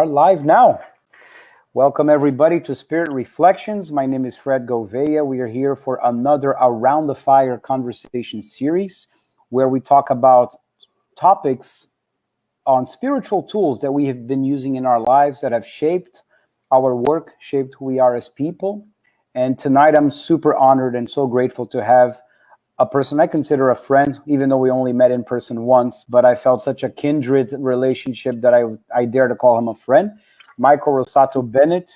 are live now. Welcome everybody to Spirit Reflections. My name is Fred Gouveia. We are here for another Around the Fire conversation series where we talk about topics on spiritual tools that we have been using in our lives that have shaped our work, shaped who we are as people. And tonight I'm super honored and so grateful to have a person I consider a friend, even though we only met in person once, but I felt such a kindred relationship that I dare to call him a friend. Michael Rossato-Bennet,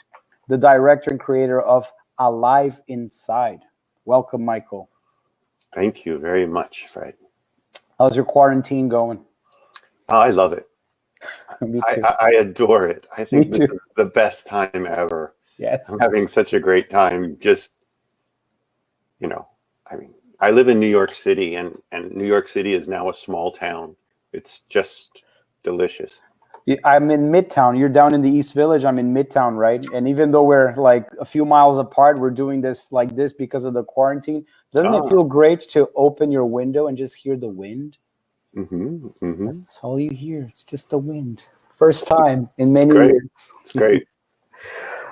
the director and creator of Alive Inside. Welcome, Michael. Thank you very much, Fred. How's your quarantine going? Oh, I love it. Me too. I adore it. I think Me this too. is the best time ever. Yes. I'm having such a great time. Just, I live in New York City, and New York City is now a small town. It's just delicious. I'm in Midtown. You're down in the East Village. I'm in Midtown, right? And even though we're like a few miles apart, we're doing this like this because of the quarantine. Doesn't it feel great to open your window and just hear the wind? Mm-hmm, mm-hmm. That's all you hear. It's just the wind. First time in many years. It's great.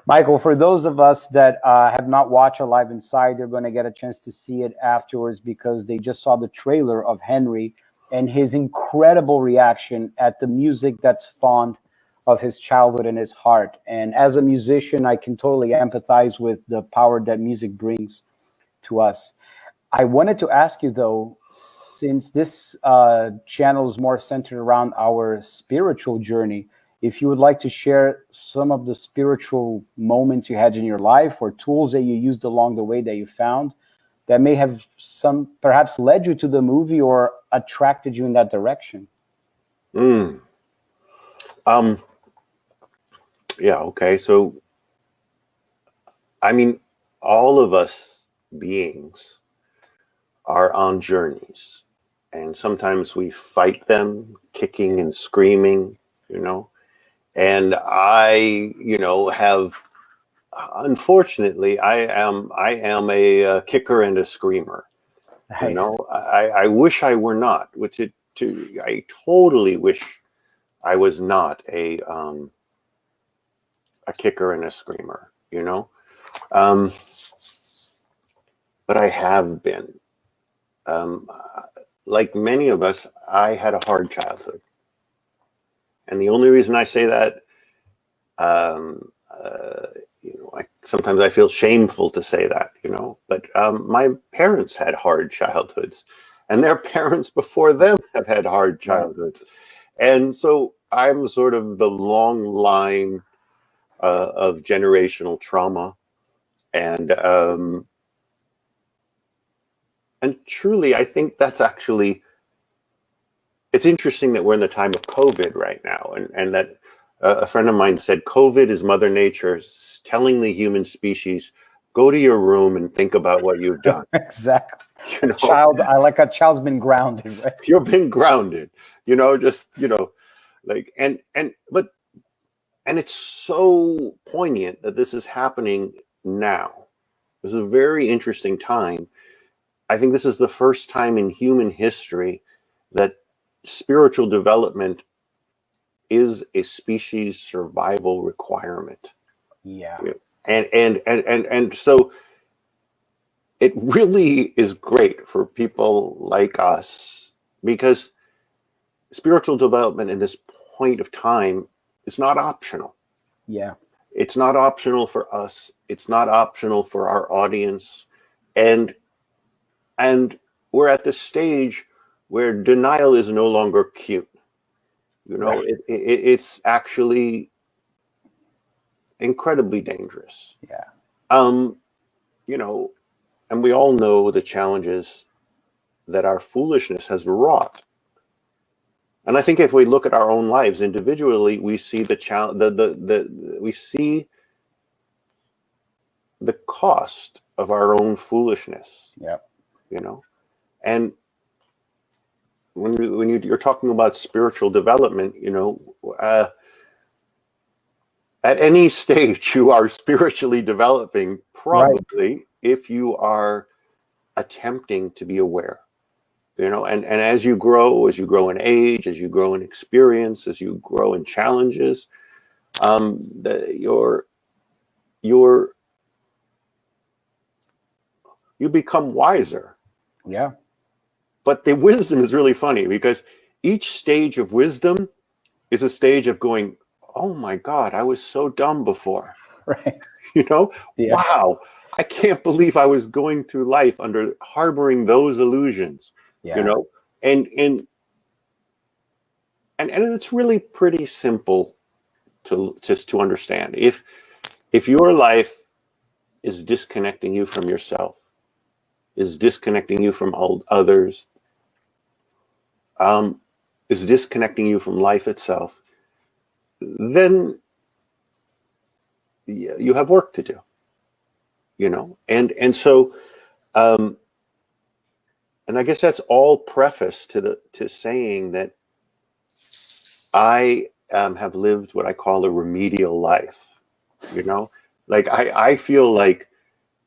Michael, for those of us that have not watched Alive Inside, they're going to get a chance to see it afterwards because they just saw the trailer of Henry and his incredible reaction at the music that's fond of his childhood and his heart. And as a musician, I can totally empathize with the power that music brings to us. I wanted to ask you, though, since this channel is more centered around our spiritual journey, if you would like to share some of the spiritual moments you had in your life or tools that you used along the way that you found that may have perhaps led you to the movie or attracted you in that direction. Yeah, okay. So, all of us beings are on journeys, and sometimes we fight them, kicking and screaming, and I, have, unfortunately, I am a kicker and a screamer. Nice. I wish I were not, I totally wish I was not a kicker and a screamer, but I have been. Like many of us, I had a hard childhood. And the only reason I say that, sometimes I feel shameful to say that, but my parents had hard childhoods, and their parents before them have had hard childhoods. And so I'm sort of the long line of generational trauma. And truly, I think that's actually, it's interesting that we're in the time of COVID right now, and that a friend of mine said, COVID is Mother Nature telling the human species, go to your room and think about what you've done. Exactly. A child's been grounded, right? You've been grounded, and it's so poignant that this is happening now. This is a very interesting time. I think this is the first time in human history that spiritual development is a species survival requirement. Yeah. And so it really is great for people like us, because spiritual development in this point of time is not optional. Yeah. It's not optional for us. It's not optional for our audience. And we're at this stage where denial is no longer cute. Right. It's actually incredibly dangerous. Yeah. And we all know the challenges that our foolishness has wrought. And I think if we look at our own lives individually, we see we see the cost of our own foolishness. Yeah. And when you're talking about spiritual development, at any stage you are spiritually developing, probably, right, if you are attempting to be aware, and as you grow in age, as you grow in experience, as you grow in challenges, You become wiser. Yeah. But the wisdom is really funny because each stage of wisdom is a stage of going, oh my God, I was so dumb before. Right. You know, Yeah. wow, I can't believe I was going through life under harboring those illusions. Yeah. You know, and it's really pretty simple to understand. If your life is disconnecting you from yourself, is disconnecting you from others, is disconnecting you from life itself, then you have work to do. You know, and so, and I guess that's all preface to saying that I have lived what I call a remedial life. You know, like I feel like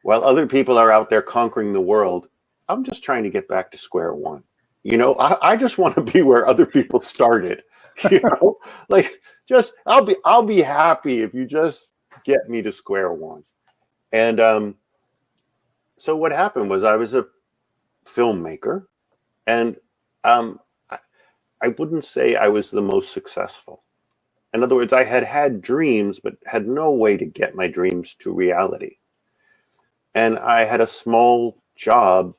while other people are out there conquering the world, I'm just trying to get back to square one. You know, I just want to be where other people started. You know, like just I'll be happy if you just get me to square one. And so what happened was I was a filmmaker, and um, I wouldn't say I was the most successful. In other words, I had dreams, but had no way to get my dreams to reality. And I had a small job.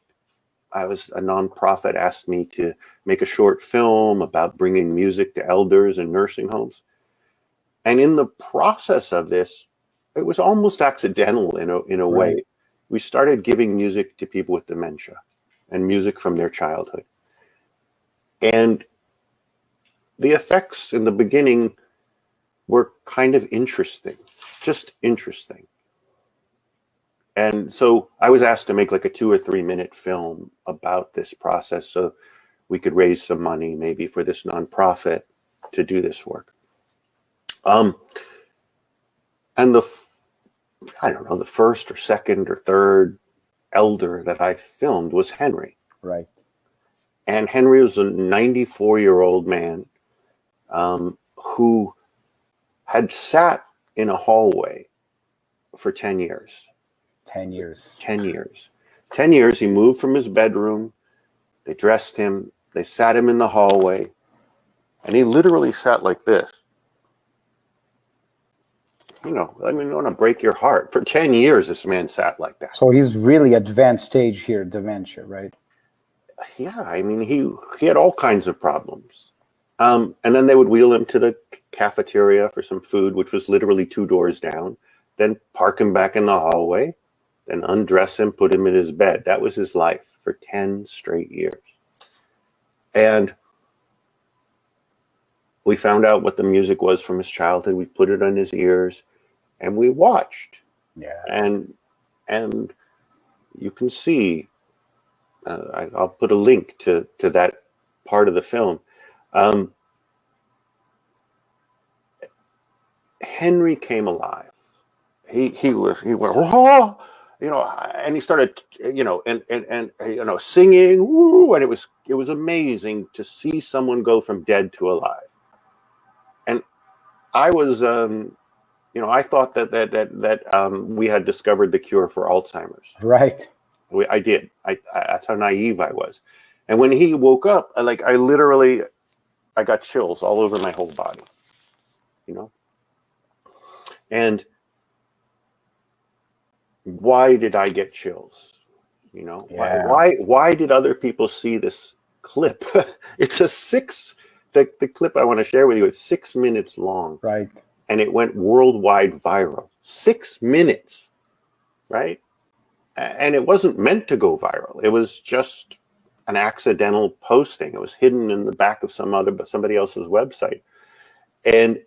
A nonprofit asked me to make a short film about bringing music to elders in nursing homes. And in the process of this, it was almost accidental in a way. We started giving music to people with dementia and music from their childhood. And the effects in the beginning were kind of interesting, just interesting. And so I was asked to make like a 2 or 3 minute film about this process so we could raise some money maybe for this nonprofit to do this work. And I don't know, the first or second or third elder that I filmed was Henry. Right. And Henry was a 94-year-old man who had sat in a hallway for 10 years. 10 years. 10 years. 10 years, he moved from his bedroom. They dressed him. They sat him in the hallway. And he literally sat like this. You know, I mean, I want to break your heart. For 10 years, this man sat like that. So he's really advanced stage here, dementia, right? Yeah, I mean, he had all kinds of problems. And then they would wheel him to the cafeteria for some food, which was literally 2 doors down, then park him back in the hallway, then undress him, put him in his bed. That was his life for 10 straight years. And we found out what the music was from his childhood. We put it on his ears, and we watched. Yeah. And you can see, I'll put a link to that part of the film. Henry came alive. He went, oh, you know, and he started, you know, and you know, singing, woo, and it was amazing to see someone go from dead to alive. And I was, you know, I thought that we had discovered the cure for Alzheimer's. Right. I did. That's how naive I was. And when he woke up, I got chills all over my whole body, you know. And why did I get chills? You know, Yeah. why did other people see this clip? It's the clip I want to share with you is 6 minutes long. Right. And it went worldwide viral. 6 minutes, right? And it wasn't meant to go viral. It was just an accidental posting. It was hidden in the back of somebody else's website. And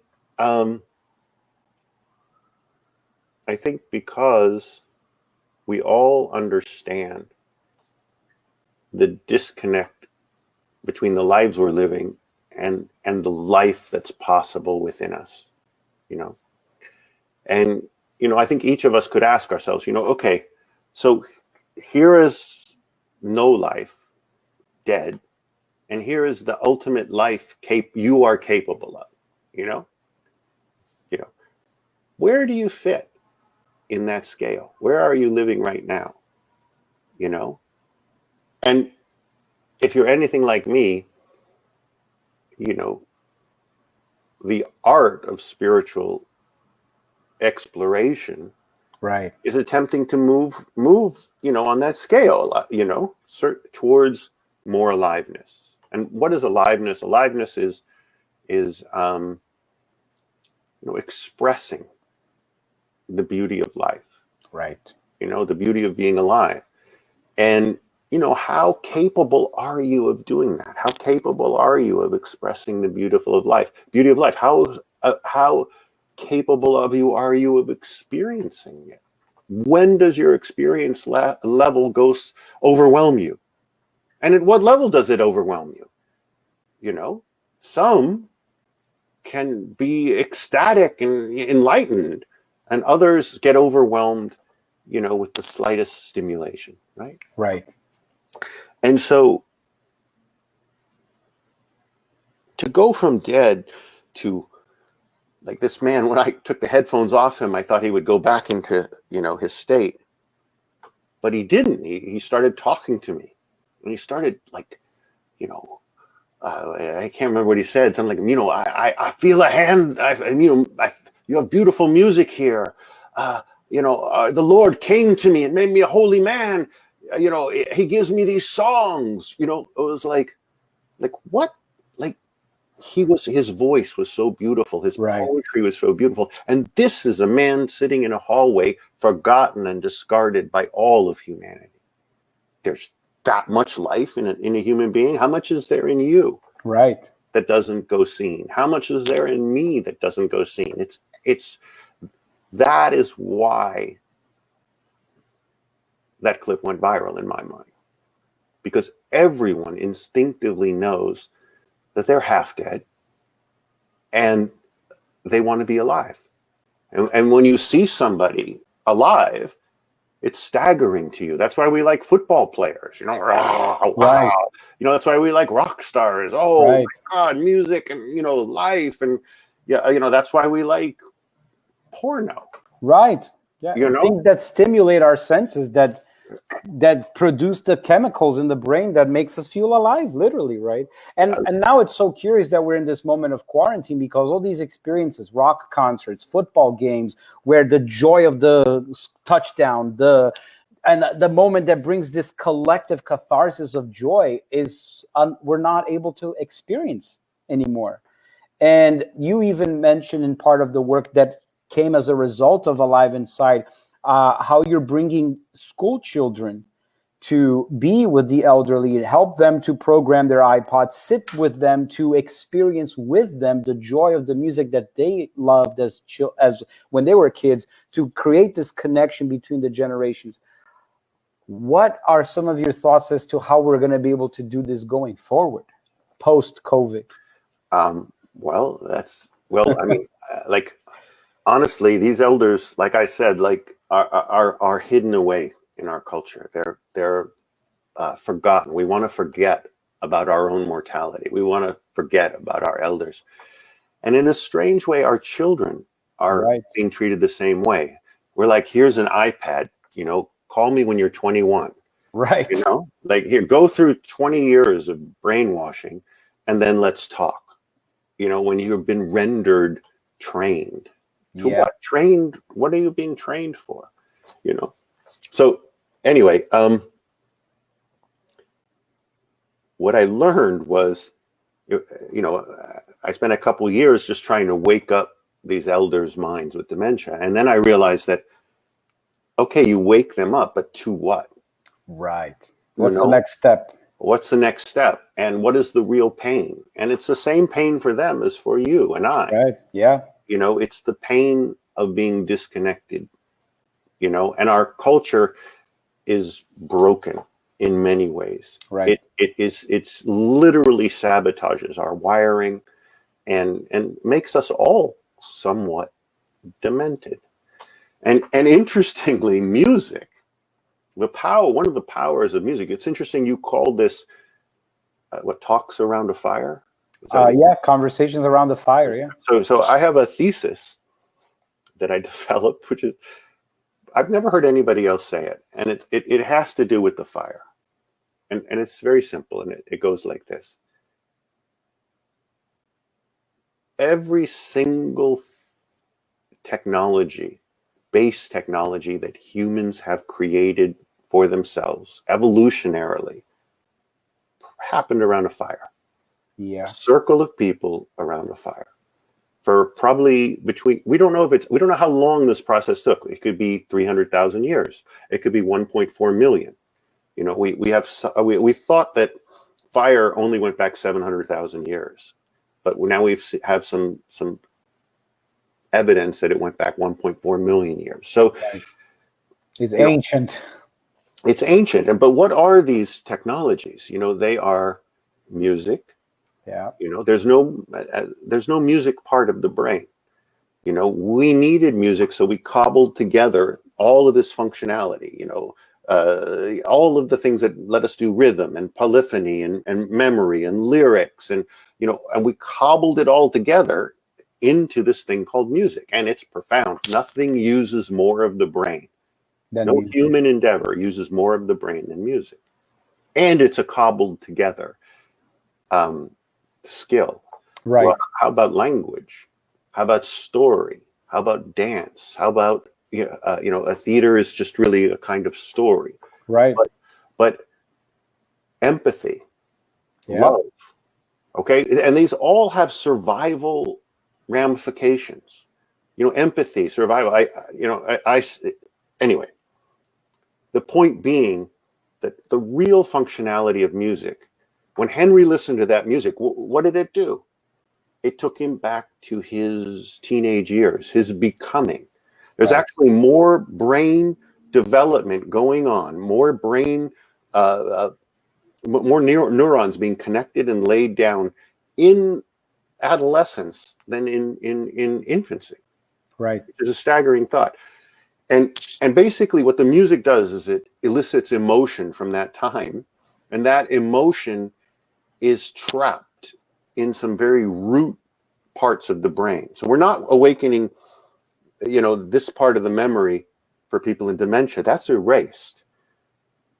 I think because we all understand the disconnect between the lives we're living and the life that's possible within us, you know. And, you know, I think each of us could ask ourselves, you know, okay, so here is no life, dead, and here is the ultimate life you are capable of, you know. where do you fit in that scale? Where are you living right now? You know? And if you're anything like me, you know, the art of spiritual exploration Right. is attempting to move, you know, on that scale, you know, towards more aliveness. And what is aliveness? Aliveness is you know, expressing the beauty of life. Right. You know, the beauty of being alive. And you know, how capable are you of doing that? How capable are you of expressing the beautiful of life? Beauty of life. How capable of you are you of experiencing it? When does your experience level overwhelm you? And at what level does it overwhelm you? You know, some can be ecstatic and enlightened, and others get overwhelmed, you know, with the slightest stimulation, right? Right. And so to go from dead to, like, this man, when I took the headphones off him, I thought he would go back into, you know, his state, but he didn't. He started talking to me, and he started, like, you know, I can't remember what he said. Something like, you know, I feel a hand. You have beautiful music here. You know, the Lord came to me and made me a holy man. You know, he gives me these songs. You know, it was like what? Like, his voice was so beautiful. His Right. poetry was so beautiful. And this is a man sitting in a hallway, forgotten and discarded by all of humanity. There's that much life in a human being. How much is there in you? Right. That doesn't go seen? How much is there in me that doesn't go seen? That is why that clip went viral in my mind, because everyone instinctively knows that they're half dead and they want to be alive. And when you see somebody alive, it's staggering to you. That's why we like football players, you know. Wow. Right. You know, that's why we like rock stars. Oh Right. my God, music and, you know, life. And yeah, you know, that's why we like porno. Right. Yeah. You know? Things that stimulate our senses, that produce the chemicals in the brain that makes us feel alive, literally, right? And now it's so curious that we're in this moment of quarantine, because all these experiences, rock concerts, football games, where the joy of the touchdown, the moment that brings this collective catharsis of joy is we're not able to experience anymore. And you even mentioned in part of the work that came as a result of Alive Inside, how you're bringing school children to be with the elderly and help them to program their iPods, sit with them to experience with them the joy of the music that they loved as when they were kids, to create this connection between the generations. What are some of your thoughts as to how we're going to be able to do this going forward, post-COVID? Well, I mean, like, honestly, these elders, like I said, like, are hidden away in our culture. They're forgotten. We want to forget about our own mortality. We want to forget about our elders. And in a strange way, our children are being treated the same way. We're like, here's an iPad, you know, call me when you're 21. Right. You know, like, here, go through 20 years of brainwashing, and then let's talk. You know, when you've been rendered trained. To what? Trained? What are you being trained for? You know? So anyway, what I learned was, you know, I spent a couple of years just trying to wake up these elders' minds with dementia. And then I realized that, okay, you wake them up, but to what? Right. What's the next step? What's the next step? And what is the real pain? And it's the same pain for them as for you and I. Right. Yeah. You know, it's the pain of being disconnected, you know, and our culture is broken in many ways. Right. It's literally sabotages our wiring and makes us all somewhat demented. And interestingly, music, one of the powers of music, it's interesting you called this what, talks around a fire? Yeah, conversations around the fire. Yeah. So I have a thesis that I developed, which is, I've never heard anybody else say it. And it has to do with the fire. And it's very simple. And it goes like this. Every single technology, base technology that humans have created for themselves, evolutionarily, happened around a fire. Yeah. A circle of people around a fire. For probably we don't know how long this process took. It could be 300,000 years. It could be 1.4 million. You know, we thought that fire only went back 700,000 years, but now we have some evidence that it went back 1.4 million years. So it's ancient. It's ancient. But what are these technologies? You know, they are music. Yeah. You know, there's no music part of the brain. You know, we needed music, so we cobbled together all of this functionality, you know, all of the things that let us do rhythm and polyphony and memory and lyrics, and, you know, and we cobbled it all together into this thing called music. And it's profound. Nothing uses more of the brain. No human endeavor uses more of the brain than music. And it's a cobbled together skill. Right. Well, how about language? How about story? How about dance? How about, you know, a theater is just really a kind of story. Right. But empathy, love, okay? And these all have survival ramifications. You know, empathy, survival. Anyway, the point being that the real functionality of music, when Henry listened to that music, what did it do? It took him back to his teenage years, his becoming. There's actually more brain development going on, more brain, more neurons being connected and laid down in adolescence than in infancy. Right. It's a staggering thought. And basically what the music does is it elicits emotion from that time, and that emotion is trapped in some very root parts of the brain. So we're not awakening, you know, this part of the memory for people in dementia. That's erased.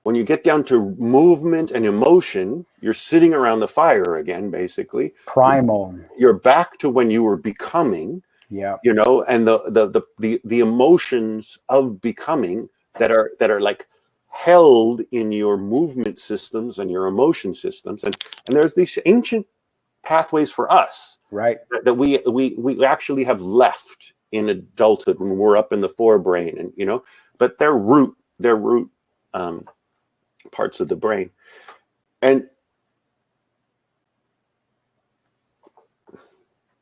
When you get down to movement and emotion, you're sitting around the fire again, basically. Primal. You're back to when you were becoming. Yeah. You know, and the emotions of becoming that are like held in your movement systems and your emotion systems, and there's these ancient pathways for us, right, that we actually have left in adulthood when we're up in the forebrain, and you know, but they're root parts of the brain. And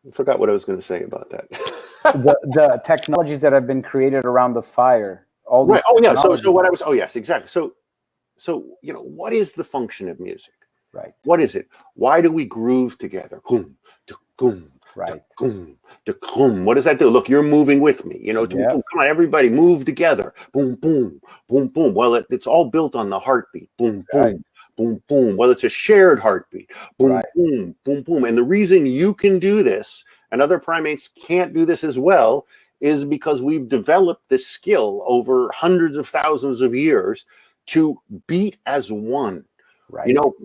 I forgot what I was going to say about that. the technologies that have been created around the fire. All right. Oh yeah. So what I was. Oh yes, exactly. So you know, what is the function of music? Right. What is it? Why do we groove together? Right. What does that do? Look, you're moving with me. You know, Yeah. Come on, everybody, move together. Boom, boom, boom, boom. Well, it's all built on the heartbeat. Boom, boom, right. boom, boom. Well, it's a shared heartbeat. Boom, right. Boom, boom, boom. And the reason you can do this and other primates can't do this as well is because we've developed this skill over hundreds of thousands of years to beat as one. Right. You know,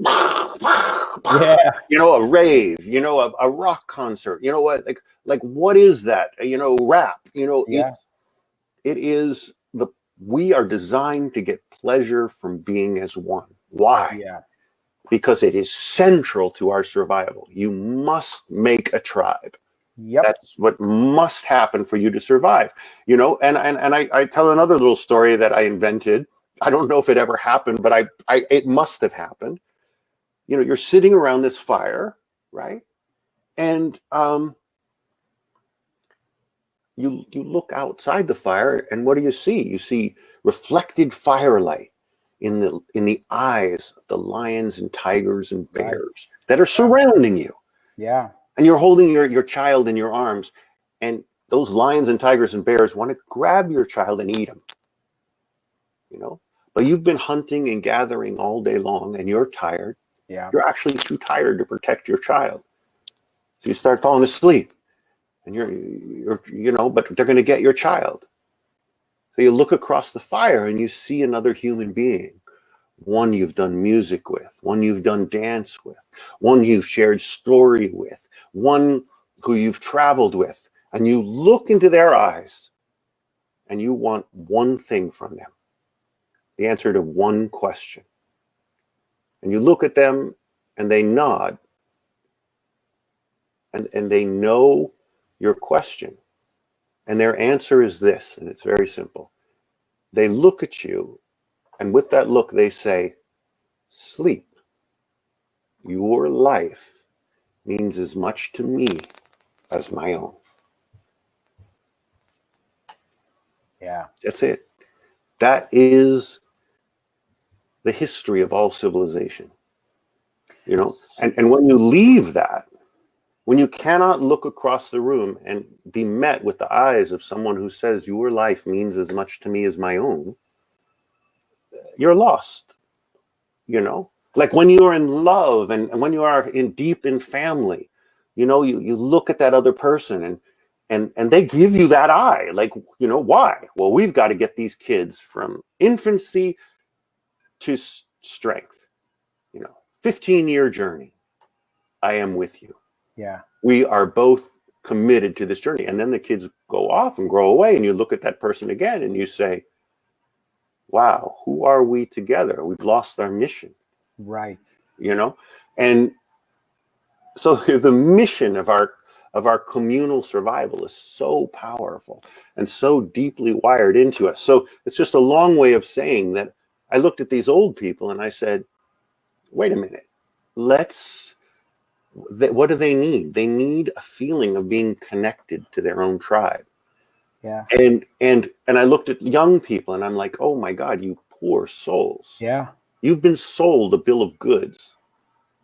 yeah. You know, a rave, you know, a rock concert, you know what, like what is that? You know, rap, you know, yeah. It is we are designed to get pleasure from being as one. Why? Yeah. Because it is central to our survival. You must make a tribe. Yep. That's what must happen for you to survive. You know, and I tell another little story that I invented. I don't know if it ever happened, but it must have happened. You know, you're sitting around this fire, right? And you look outside the fire, and what do you see? You see reflected firelight in the eyes of the lions and tigers and bears that are surrounding you. Yeah. And you're holding your child in your arms, and those lions and tigers and bears want to grab your child and eat him. You know, but you've been hunting and gathering all day long, and you're tired. Yeah. You're actually too tired to protect your child. So you start falling asleep. and but they're going to get your child. So you look across the fire and you see another human being, one you've done music with, one you've done dance with, one you've shared story with, one who you've traveled with, and you look into their eyes and you want one thing from them, the answer to one question. And you look at them and they nod and they know your question. And their answer is this, and it's very simple. They look at you, and with that look, they say, sleep. Your life means as much to me as my own. Yeah. That's it. That is the history of all civilization. And when you leave that, when you cannot look across the room and be met with the eyes of someone who says your life means as much to me as my own, you're lost. Like when you are in love and when you are deep in family, you look at that other person and they give you that eye. Like, why? Well, we've got to get these kids from infancy to strength, 15-year journey. I am with you. Yeah. We are both committed to this journey. And then the kids go off and grow away, and you look at that person again and you say, wow, who are we together? We've lost our mission. Right. And so the mission of our communal survival is so powerful and so deeply wired into us. So it's just a long way of saying that I looked at these old people and I said, wait a minute, what do they need? They need a feeling of being connected to their own tribe. Yeah. And I looked at young people and I'm like, oh my God, you poor souls. Yeah. You've been sold a bill of goods.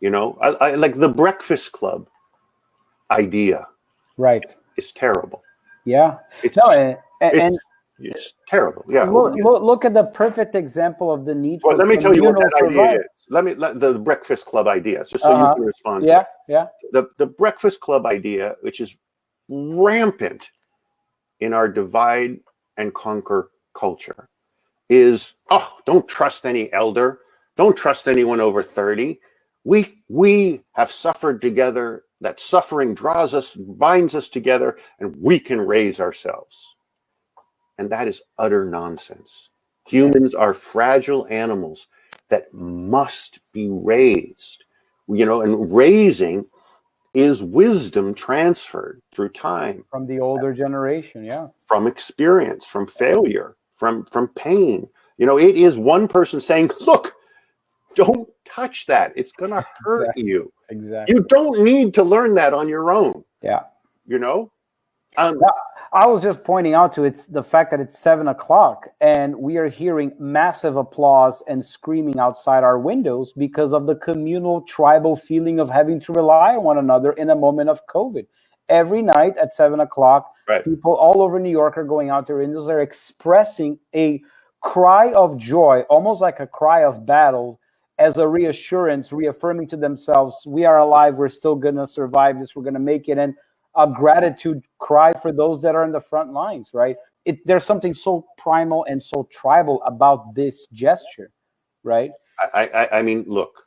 I like the Breakfast Club idea. Right. It's terrible. Yeah. It's terrible. Yeah. Look at the perfect example of the need for let me tell you what that survival. idea is. Let the Breakfast Club idea, just so you can respond. Yeah. Yeah. The Breakfast Club idea, which is rampant in our divide and conquer culture, is, don't trust any elder. Don't trust anyone over 30. We have suffered together. That suffering draws us, binds us together, and we can raise ourselves. And that is utter nonsense. Humans are fragile animals that must be raised. And raising is wisdom transferred through time. From the older generation, yeah. From experience, from failure, from pain. It is one person saying, look, don't touch that. It's going to hurt you. Exactly. You don't need to learn that on your own. Yeah. I was just pointing out it's the fact that it's 7:00 and we are hearing massive applause and screaming outside our windows because of the communal tribal feeling of having to rely on one another in a moment of COVID. Every night at 7:00, right, people all over New York are going out their windows. They're expressing a cry of joy, almost like a cry of battle, as a reassurance, reaffirming to themselves, we are alive, we're still going to survive this, we're going to make it. And a gratitude cry for those that are in the front lines, right? There's something so primal and so tribal about this gesture, right? I mean, look,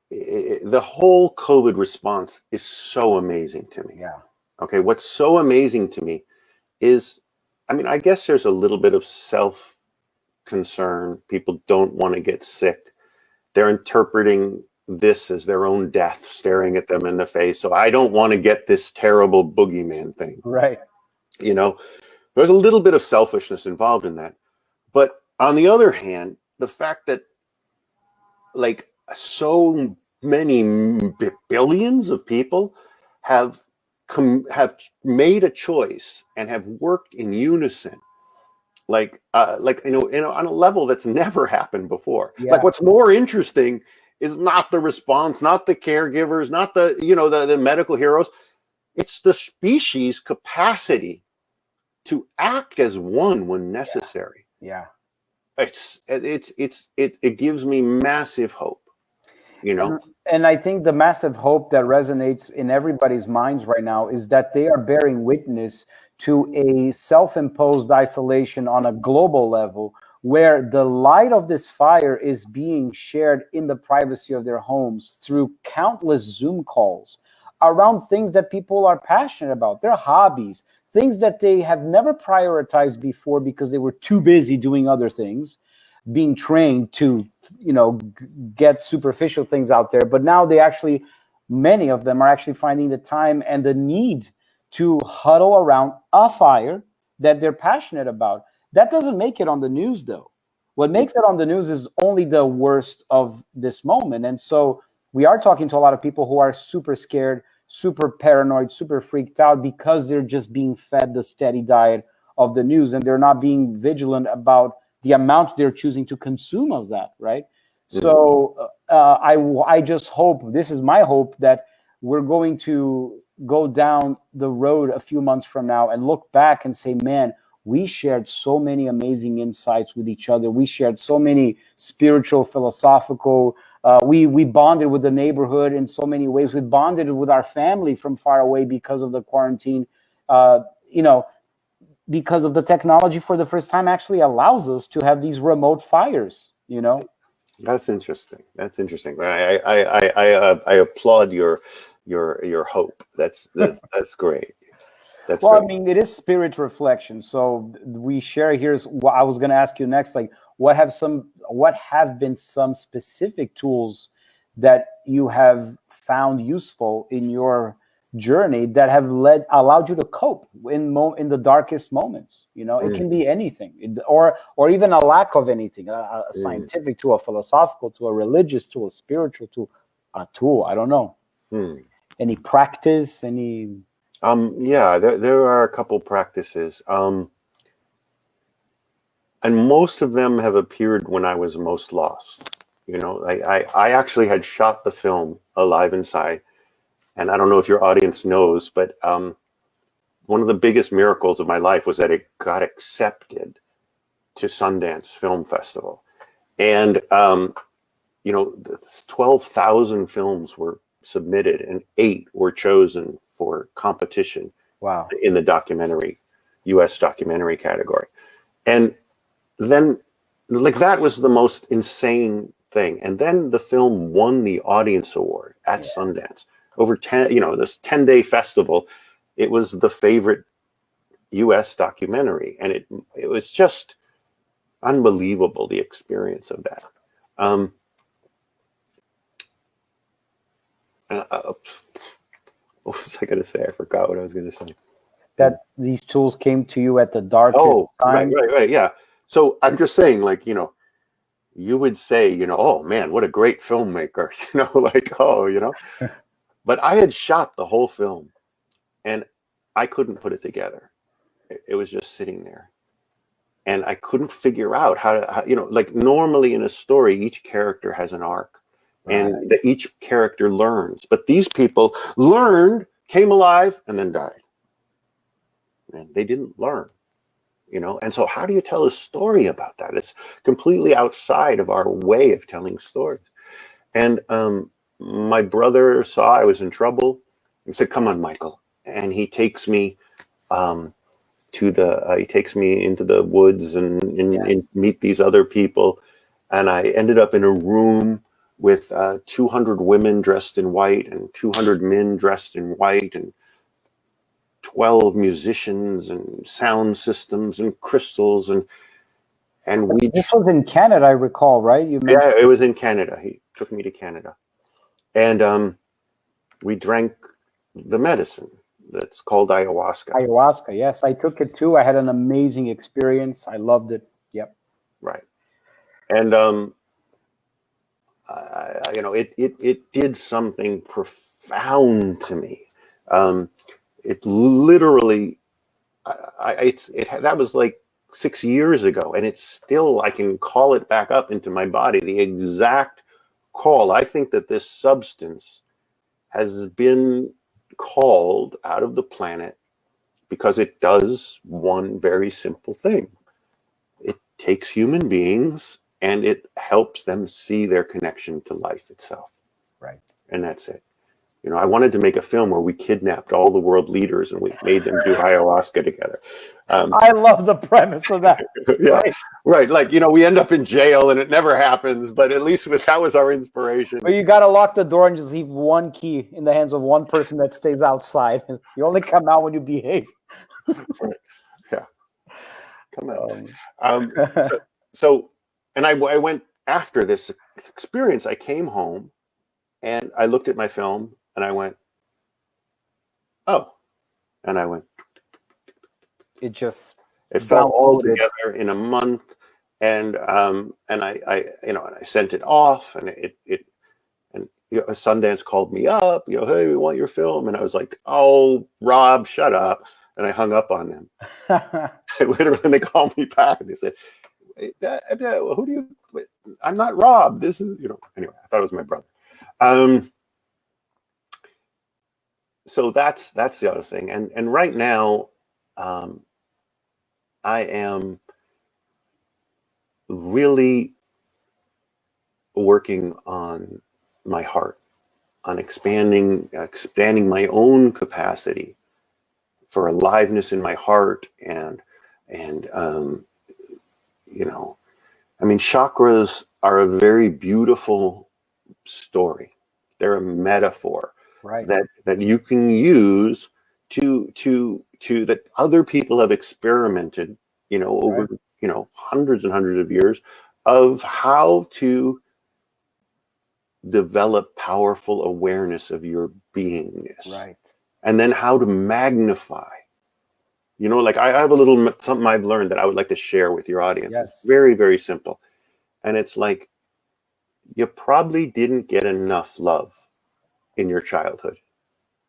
the whole COVID response is so amazing to me. Yeah. Okay, what's so amazing to me is, I guess there's a little bit of self-concern. People don't want to get sick. They're interpreting this as their own death staring at them in the face. So I don't want to get this terrible boogeyman thing. Right. There's a little bit of selfishness involved in that. But on the other hand, the fact that like so many billions of people have made a choice and have worked in unison, on a level that's never happened before. Yeah. Like, what's more interesting is not the response, not the caregivers, not the medical heroes. It's the species' capacity to act as one when necessary. Yeah. It gives me massive hope. you know. And I think the massive hope that resonates in everybody's minds right now is that they are bearing witness to a self-imposed isolation on a global level, where the light of this fire is being shared in the privacy of their homes through countless Zoom calls around things that people are passionate about, their hobbies, things that they have never prioritized before because they were too busy doing other things, being trained to, get superficial things out there. But now many of them are actually finding the time and the need to huddle around a fire that they're passionate about. That doesn't make it on the news, though. What makes it on the news is only the worst of this moment. And so we are talking to a lot of people who are super scared, super paranoid, super freaked out because they're just being fed the steady diet of the news, and they're not being vigilant about the amount they're choosing to consume of that, right? So I just hope, this is my hope, that we're going to go down the road a few months from now and look back and say, man, we shared so many amazing insights with each other. We shared so many spiritual, philosophical, we bonded with the neighborhood in so many ways. We bonded with our family from far away because of the quarantine, because of the technology for the first time actually allows us to have these remote fires, That's interesting. That's interesting. I applaud your hope. That's great. That's well, great. I mean, it is spirit reflection. So we share. Here's what I was going to ask you next. Like, what have been some specific tools that you have found useful in your journey that have allowed you to cope in the darkest moments? It can be anything, or even a lack of anything, a scientific tool, a philosophical tool, a religious tool, a spiritual tool, a tool. I don't know. Any practice, any. Yeah, there are a couple practices, and most of them have appeared when I was most lost. I actually had shot the film Alive Inside, and I don't know if your audience knows, but one of the biggest miracles of my life was that it got accepted to Sundance Film Festival, and 12,000 films were submitted, and 8 were chosen for competition. Wow. In the U.S. documentary category. And then, that was the most insane thing. And then the film won the audience award at Sundance. Over this 10-day festival, it was the favorite U.S. documentary. And it was just unbelievable, the experience of that. What was I going to say? I forgot what I was going to say. That these tools came to you at the darkest time. Right. Yeah. So I'm just saying, you would say, oh man, what a great filmmaker, but I had shot the whole film and I couldn't put it together. It was just sitting there. And I couldn't figure out how to, normally in a story, each character has an arc. Right. And each character learns. But these people learned, came alive, and then died. And they didn't learn, And so how do you tell a story about that? It's completely outside of our way of telling stories. And my brother saw I was in trouble. He said, "Come on, Michael." And he takes me into the woods and meet these other people. And I ended up in a room with 200 women dressed in white and 200 men dressed in white and 12 musicians and sound systems and crystals and This was in Canada, I recall, right? Yeah, it was in Canada. He took me to Canada, and we drank the medicine that's called ayahuasca. Ayahuasca, yes, I took it too. I had an amazing experience. I loved it. Yep. Right, and it did something profound to me. It literally, that was like 6 years ago, and it's still, I can call it back up into my body, the exact call. I think that this substance has been called out of the planet because it does one very simple thing. It takes human beings and it helps them see their connection to life itself. Right. And that's it. You know, I wanted to make a film where we kidnapped all the world leaders and we made them do ayahuasca together. I love the premise of that. Yeah, Right. right. Like, you know, we end up in jail and it never happens, but at least that was our inspiration. But you got to lock the door and just leave one key in the hands of one person that stays outside. You only come out when you behave. Right. Yeah. Come on. And I went after this experience. I came home and I looked at my film and I went, oh, and I went, it fell all together in a month. And I you know, and I sent it off, and you know, Sundance called me up, you know, hey, we want your film. And I was like, oh, Rob, shut up. And I hung up on them. Literally, they called me back and they said, who do you, I'm not Rob. This is, you know, anyway, I thought it was my brother. So that's the other thing. And right now, I am really working on my heart, on expanding my own capacity for aliveness in my heart, and you know, I mean, chakras are a very beautiful story. They're a metaphor, right, that you can use to that other people have experimented, you know, over right, you know, hundreds and hundreds of years of how to develop powerful awareness of your beingness, right. and then how to magnify. You know, like I have a little something I've learned that I would like to share with your audience. Yes. It's very, very simple. And it's like, you probably didn't get enough love in your childhood.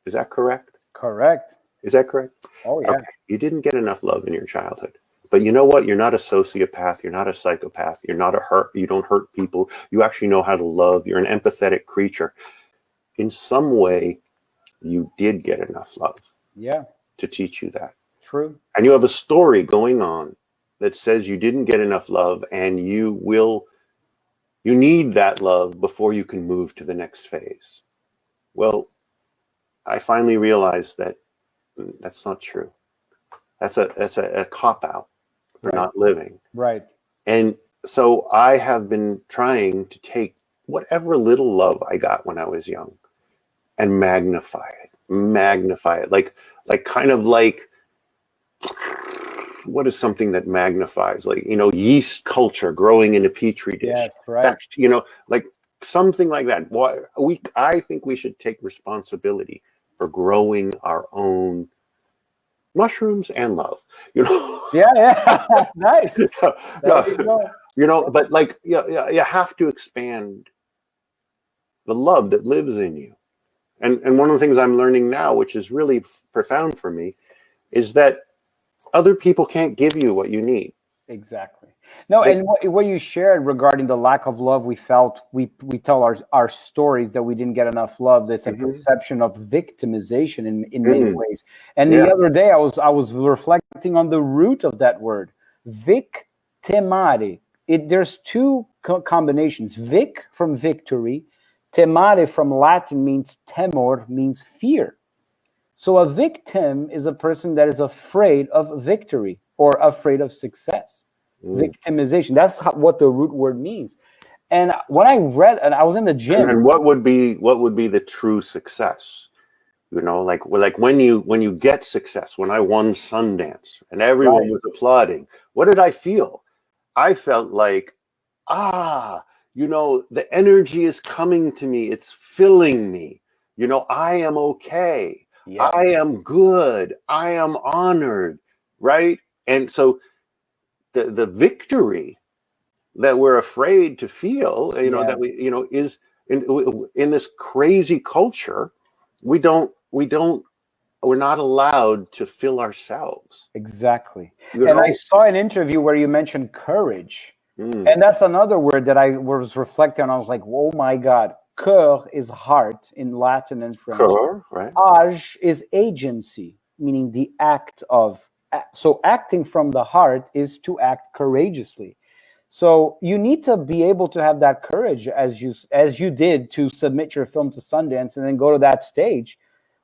Is that correct? Correct. Is that correct? Oh, yeah. Okay. You didn't get enough love in your childhood. But you know what? You're not a sociopath. You're not a psychopath. You're not you don't hurt people. You actually know how to love. You're an empathetic creature. In some way, you did get enough love. Yeah. To teach you that. True. And you have a story going on that says you didn't get enough love, and you need that love before you can move to the next phase. Well, I finally realized that that's not true. That's a cop-out for not living. Right. And so I have been trying to take whatever little love I got when I was young and magnify it. Like kind of like, what is something that magnifies? Like, you know, yeast culture growing in a petri dish. Yes, right. That, you know, like something like that. I think we should take responsibility for growing our own mushrooms and love. You know. Yeah. Nice. You know, but like, you have to expand the love that lives in you. And one of the things I'm learning now, which is really profound for me, is that other people can't give you what you need. Exactly. No, and what you shared regarding the lack of love we felt, we tell our stories that we didn't get enough love. There's a perception of victimization in many ways. And the other day I was reflecting on the root of that word, victimare. There's two combinations. Vic from victory, temare from Latin means temor, means fear. So a victim is a person that is afraid of victory or afraid of success. Victimization. That's what the root word means. And when I read, and I was in the gym. And what would be the true success? You know, like when you get success. When I won Sundance and everyone was applauding, what did I feel? I felt like, you know, the energy is coming to me. It's filling me. You know, I am okay. Yeah. I am good. I am honored, right? And so the victory that we're afraid to feel, you know, that we, you know, is in this crazy culture, we're not allowed to fill ourselves. Exactly. And I saw an interview where you mentioned courage. And that's another word that I was reflecting on. I was like, oh my God. Cœur is heart in Latin and French. Cœur, right. Age is agency, meaning the act of. So acting from the heart is to act courageously. So you need to be able to have that courage, as you did, to submit your film to Sundance and then go to that stage.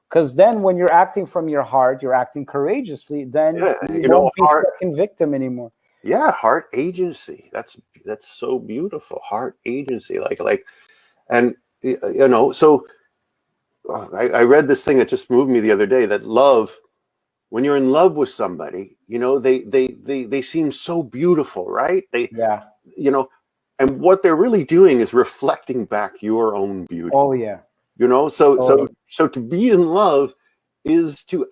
Because then when you're acting from your heart, you're acting courageously, then Yeah, you you know, won't be stuck in victim anymore. yeah, heart agency. That's so beautiful. Heart agency, and you know, so I read this thing that just moved me the other day, that love, when you're in love with somebody, you know, they seem so beautiful, right? Yeah. You know, and what they're really doing is reflecting back your own beauty. Oh yeah. You know, so Totally. to be in love is to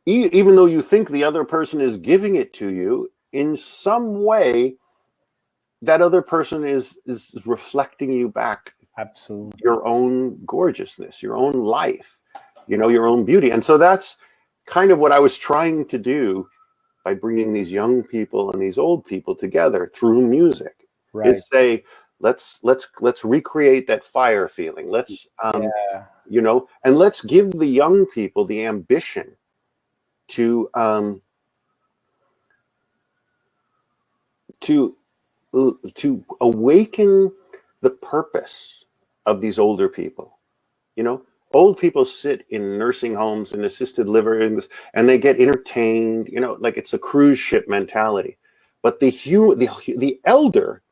even though you think the other person is giving it to you, in some way that other person is reflecting you back Absolutely. your own gorgeousness, your own life, you know, your own beauty. And so that's kind of what I was trying to do by bringing these young people and these old people together through music. Right. Is say, let's recreate that fire feeling. Let's Yeah. you know, and let's give the young people the ambition to to awaken the purpose of these older people. You know, old people sit in nursing homes and assisted living, and they get entertained. You know, like it's a cruise ship mentality. But the elder,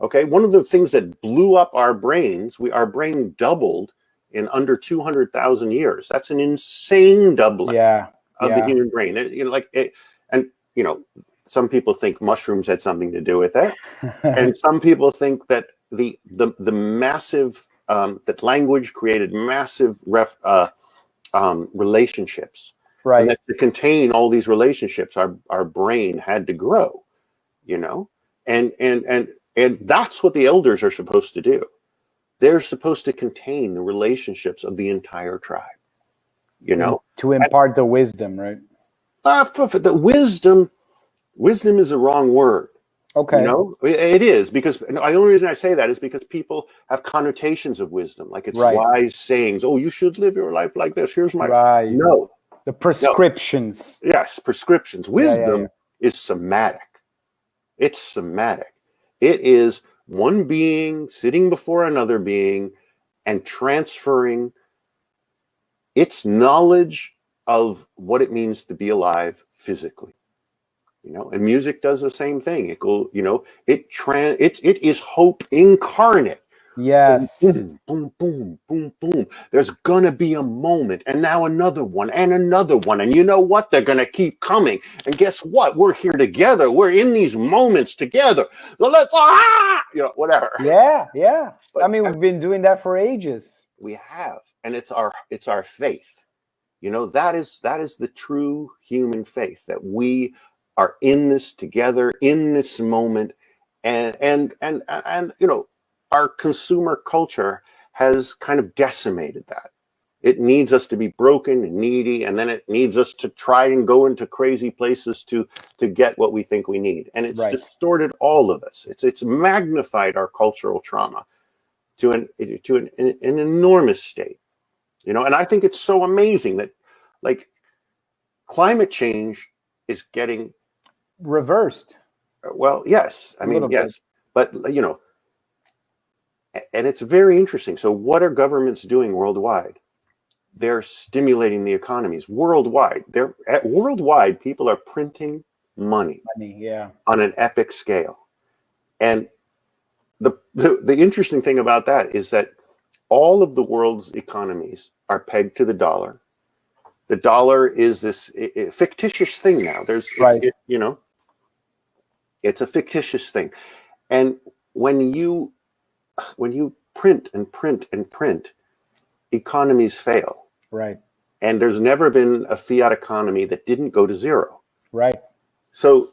okay, one of the things that blew up our brains, our brain doubled in under 200,000 years. That's an insane doubling of the human brain. You know, and you know, some people think mushrooms had something to do with it, and some people think that the massive that language created massive relationships, Right. and that to contain all these relationships, our brain had to grow, you know, and that's what the elders are supposed to do. They're supposed to contain the relationships of the entire tribe, you know, to impart the wisdom, right? For the wisdom is the wrong word. Okay. You know, it is, because the only reason I say that is because people have connotations of wisdom, like it's wise sayings. Oh, you should live your life like this. Here's my no. The prescriptions. No. Yes, prescriptions. Wisdom is somatic. It's somatic. It is one being sitting before another being and transferring its knowledge of what it means to be alive physically. You know, and music does the same thing. You know, it is hope incarnate. Yes. Boom, boom, boom, boom, boom. There's gonna be a moment, and now another one, and another one, and you know what? They're gonna keep coming. And guess what? We're here together. We're in these moments together. So let's you know, whatever. Yeah, yeah. But I mean, we've been doing that for ages. We have, and it's our faith. You know, that is the true human faith, that we are in this together, in this moment, and you know, our consumer culture has kind of decimated that. It needs us to be broken and needy, and then it needs us to try and go into crazy places to get what we think we need, and it's distorted all of us. It's magnified our cultural trauma to an enormous state. You know, and I think it's so amazing that, like, climate change is getting reversed. Well, yes. I mean, yes. But, you know, and it's very interesting. So what are governments doing worldwide? They're stimulating the economies worldwide. Worldwide, people are printing money on an epic scale. And the interesting thing about that is that all of the world's economies are pegged to the dollar. The dollar is this fictitious thing now. You know, it's a fictitious thing. And when you print and print and print, economies fail. Right. And there's never been a fiat economy that didn't go to zero. Right. So,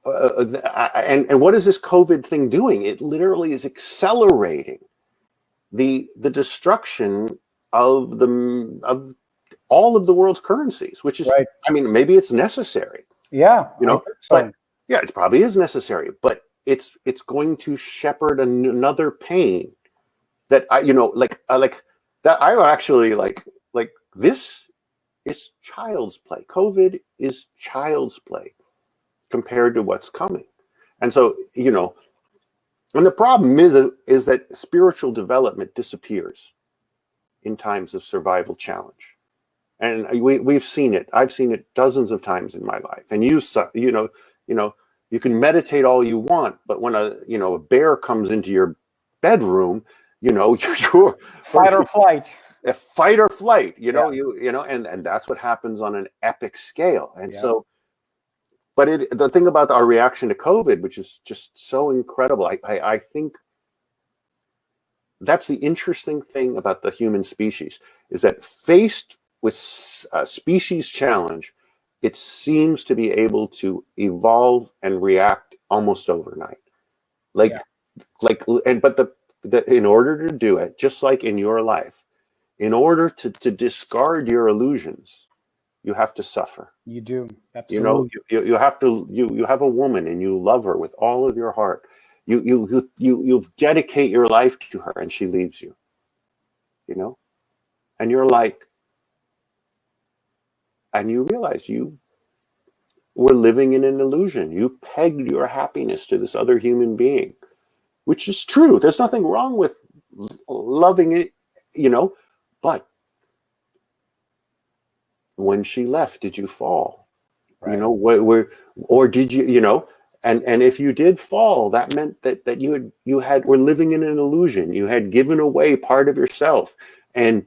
and what is this COVID thing doing? It literally is accelerating the destruction of all of the world's currencies, which is, I mean, maybe it's necessary. Yeah. You know, but yeah, it probably is necessary, but it's going to shepherd another pain that you know, like that. I actually like this is child's play. COVID is child's play compared to what's coming. And so, you know, and the problem is that spiritual development disappears in times of survival challenge. And we've seen it. I've seen it dozens of times in my life. And you know, you can meditate all you want, but when a bear comes into your bedroom, you know, you're fight or flight. Fight or flight. You know, and that's what happens on an epic scale. And so, but the thing about our reaction to COVID, which is just so incredible, I think that's the interesting thing about the human species, is that faced with a species challenge, it seems to be able to evolve and react almost overnight. But in order to do it, just like in your life, in order to discard your illusions, you have to suffer. You do. Absolutely. You know, you have to, you have a woman and you love her with all of your heart. You dedicate your life to her and she leaves you, you know, and you're like, and you realize you were living in an illusion. You pegged your happiness to this other human being, which is true. There's nothing wrong with loving it, you know, but when she left, did you fall? Right. You know, or did you, you know, and if you did fall, that meant that you were living in an illusion. You had given away part of yourself. And,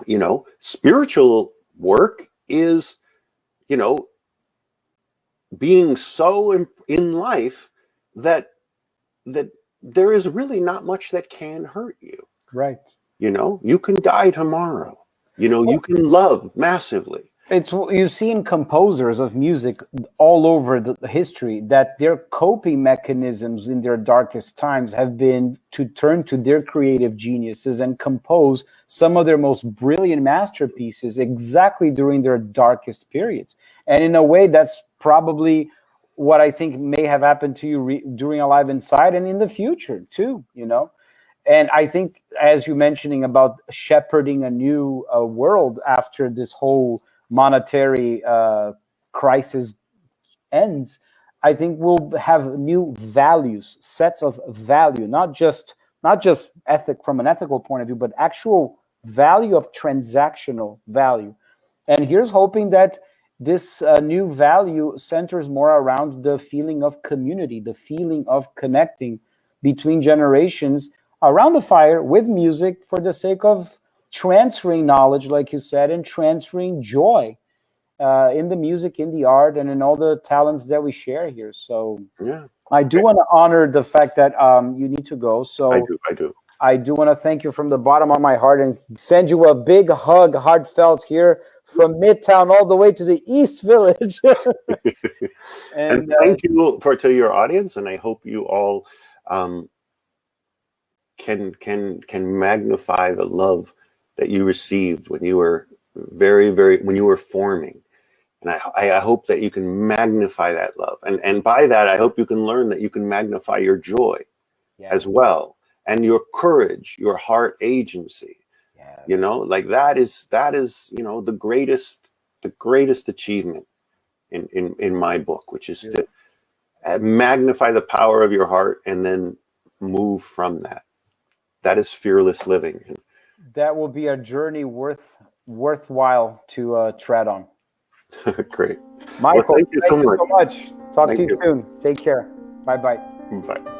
you know, spiritual work is, you know, being so in life that there is really not much that can hurt you. Right. You know, you can die tomorrow. You know, you can love massively. You've seen composers of music all over the history that their coping mechanisms in their darkest times have been to turn to their creative geniuses and compose some of their most brilliant masterpieces exactly during their darkest periods. And in a way, that's probably what I think may have happened to you during Alive Inside and in the future too, you know. And I think, as you're mentioning about shepherding a new world after this whole monetary crisis ends, I think we'll have new values, sets of value, not just ethic from an ethical point of view, but actual value of transactional value. And here's hoping that this new value centers more around the feeling of community, the feeling of connecting between generations around the fire with music for the sake of transferring knowledge, like you said, and transferring joy in the music, in the art, and in all the talents that we share here. So yeah, I do want to honor the fact that you need to go. So I do want to thank you from the bottom of my heart and send you a big hug, heartfelt, here from Midtown all the way to the East Village. and thank you to your audience, and I hope you all can magnify the love that you received when you were when you were forming. And I hope that you can magnify that love. And by that, I hope you can learn that you can magnify your joy as well. And your courage, your heart agency. You know, like that is, you know, the greatest achievement in my book, which is to magnify the power of your heart and then move from that. That is fearless living. That will be a journey worthwhile to tread on. Great. Michael, well, thank you so much. Talk to you soon. Take care. Bye-bye. Bye.